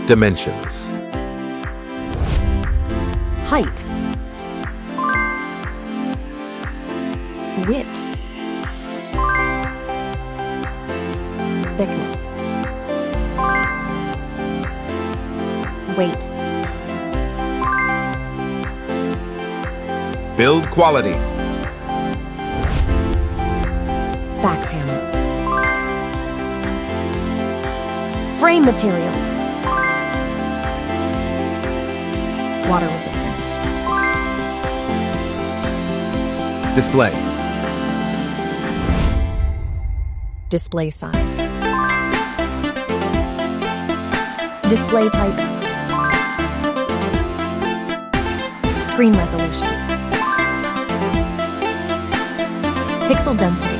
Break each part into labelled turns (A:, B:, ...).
A: Dimensions.
B: Height. Width. Thickness. Weight.
A: Build quality.
B: Back panel. Frame materials. Water resistance.
A: Display.
B: Display size. Display type. Screen resolution. Pixel density.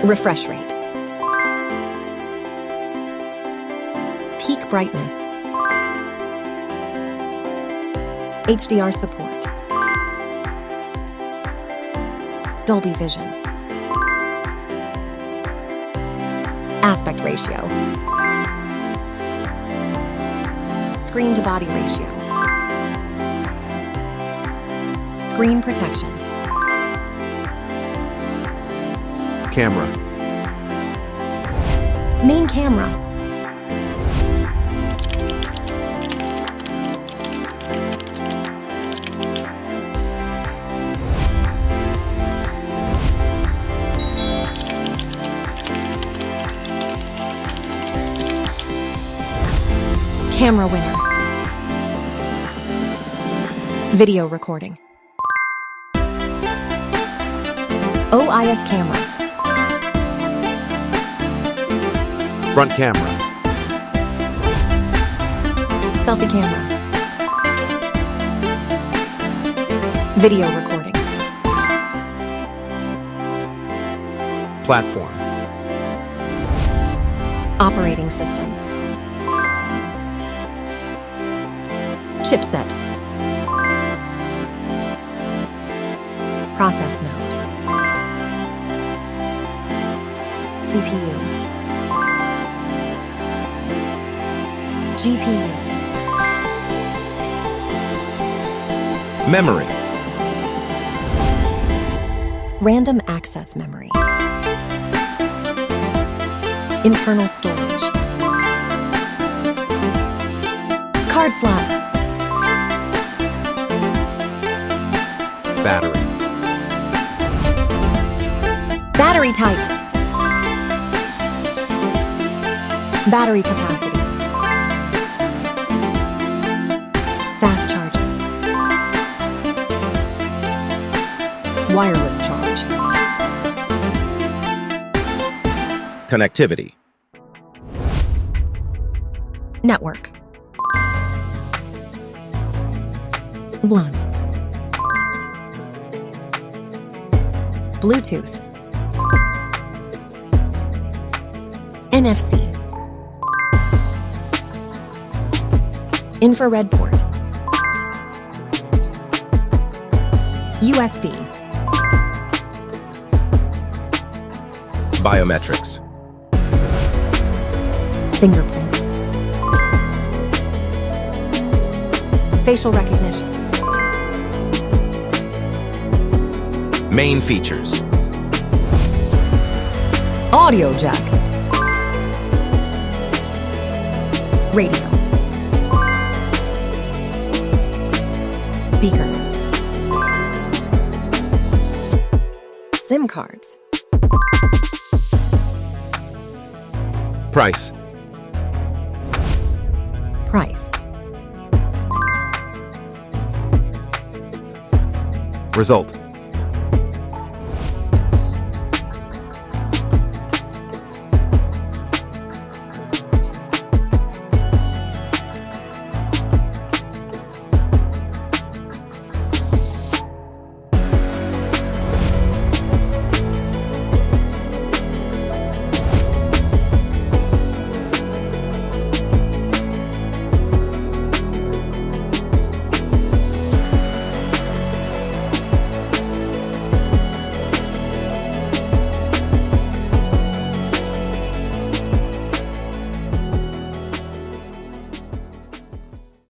B: Refresh rate. Peak brightness. HDR support. Dolby Vision. Aspect ratio. Screen to body ratio. Screen protection.
A: Camera.
B: Main camera. Camera winner. Video recording. OIS camera.
A: Front camera.
B: Selfie camera. Video recording.
A: Platform.
B: Operating system. Chipset. Process node. CPU. GPU.
A: Memory.
B: Random access memory. Internal storage. Card slot.
A: Battery.
B: Battery type. Battery capacity. Fast charging. Wireless charge.
A: Connectivity.
B: Network. LAN. Bluetooth. NFC. Infrared port. USB.
A: Biometrics.
B: Fingerprint. Facial recognition.
A: Main features.
B: Audio jack. Radio. Speakers. SIM cards.
A: Price.
B: Price.
A: Result.